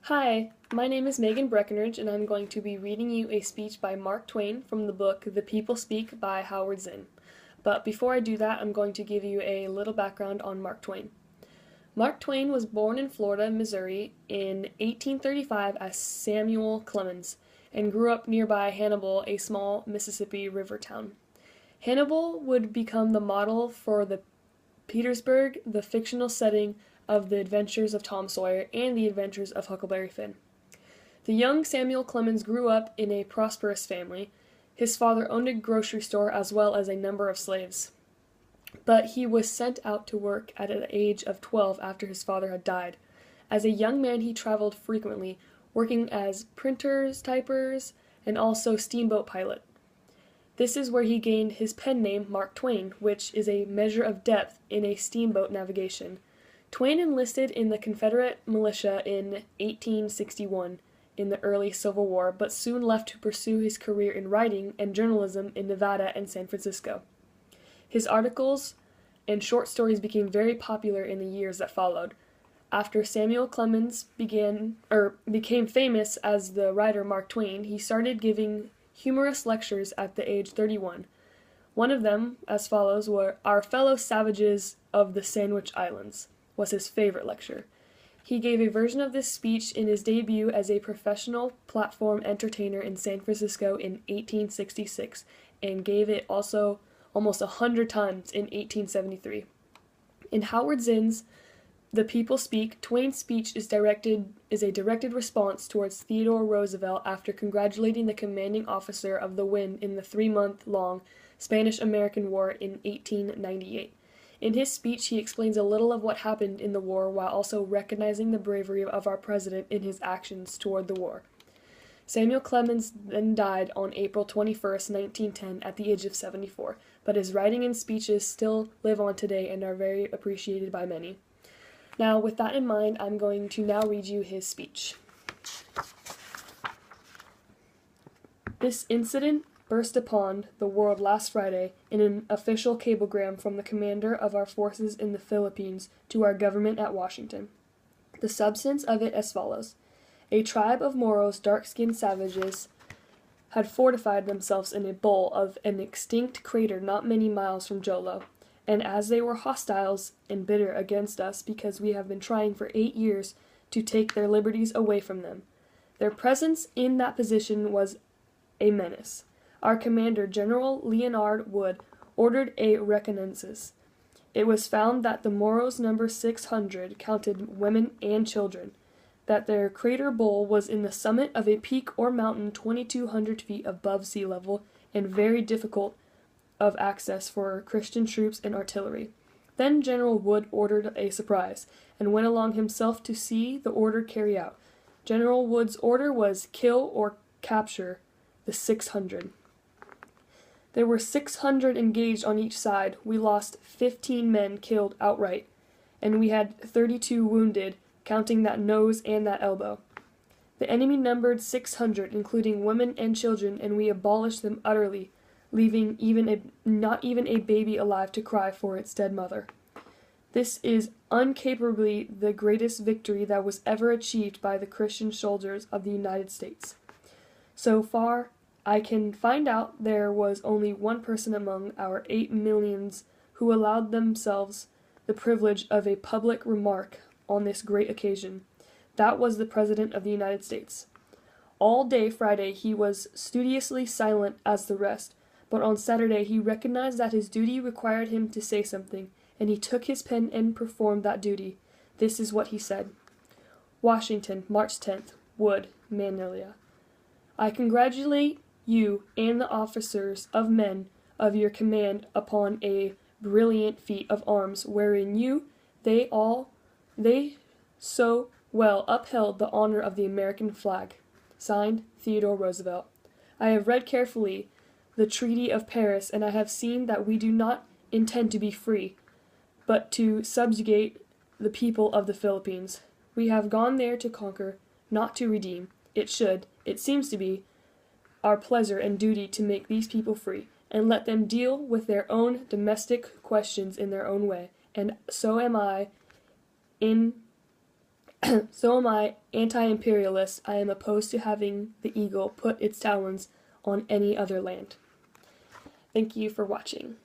Hi, my name is Megan Breckenridge, and I'm going to be reading you a speech by Mark Twain from the book The People Speak by Howard Zinn. But before I do that, I'm going to give you a little background on Mark Twain. Mark Twain was born in Florida, Missouri in 1835 as Samuel Clemens and grew up nearby Hannibal, a small Mississippi River town. Hannibal would become the model for the Petersburg, the fictional setting of The Adventures of Tom Sawyer and The Adventures of Huckleberry Finn. The young Samuel Clemens grew up in a prosperous family. His father owned a grocery store as well as a number of slaves. But he was sent out to work at the age of 12 after his father had died. As a young man, he traveled frequently, working as printers, typers, and also steamboat pilot. This is where he gained his pen name, Mark Twain, which is a measure of depth in a steamboat navigation. Twain enlisted in the Confederate militia in 1861 in the early Civil War, but soon left to pursue his career in writing and journalism in Nevada and San Francisco. His articles and short stories became very popular in the years that followed. After Samuel Clemens became famous as the writer Mark Twain, he started giving humorous lectures at the age 31. One of them, as follows, were "Our Fellow Savages of the Sandwich Islands," was his favorite lecture. He gave a version of this speech in his debut as a professional platform entertainer in San Francisco in 1866, and gave it also almost 100 times in 1873. In Howard Zinn's The People Speak, Twain's speech is a directed response towards Theodore Roosevelt after congratulating the commanding officer of the win in the 3-month-long Spanish-American War in 1898. In his speech, he explains a little of what happened in the war while also recognizing the bravery of our president in his actions toward the war. Samuel Clemens then died on April 21, 1910, at the age of 74, but his writing and speeches still live on today and are very appreciated by many. Now, with that in mind, I'm going to now read you his speech. This incident burst upon the world last Friday in an official cablegram from the commander of our forces in the Philippines to our government at Washington. The substance of it as follows. A tribe of Moros, dark-skinned savages, had fortified themselves in a bowl of an extinct crater not many miles from Jolo, and as they were hostiles and bitter against us because we have been trying for 8 years to take their liberties away from them, their presence in that position was a menace. Our commander, General Leonard Wood, ordered a reconnaissance. It was found that the Moros numbered 600, counted women and children, that their crater bowl was in the summit of a peak or mountain 2,200 feet above sea level and very difficult of access for Christian troops and artillery. Then General Wood ordered a surprise, and went along himself to see the order carry out. General Wood's order was kill or capture the 600. There were 600 engaged on each side. We lost 15 men killed outright, and we had 32 wounded, counting that nose and that elbow. The enemy numbered 600, including women and children, and we abolished them utterly, leaving not even a baby alive to cry for its dead mother. This is incapably the greatest victory that was ever achieved by the Christian soldiers of the United States. So far I can find out, there was only one person among our 8 millions who allowed themselves the privilege of a public remark on this great occasion. That was the President of the United States. All day Friday he was studiously silent as the rest, but on Saturday he recognized that his duty required him to say something, and he took his pen and performed that duty. This is what he said. Washington, March 10th. Wood, Manila. I congratulate you and the officers of men of your command upon a brilliant feat of arms, wherein they so well upheld the honor of the American flag. Signed, Theodore Roosevelt. I have read carefully the Treaty of Paris, and I have seen that we do not intend to be free, but to subjugate the people of the Philippines. We have gone there to conquer, not to redeem. It seems to be, our pleasure and duty to make these people free, and let them deal with their own domestic questions in their own way, and so am I in So am I anti-imperialist. I am opposed to having the eagle put its talons on any other land. Thank you for watching.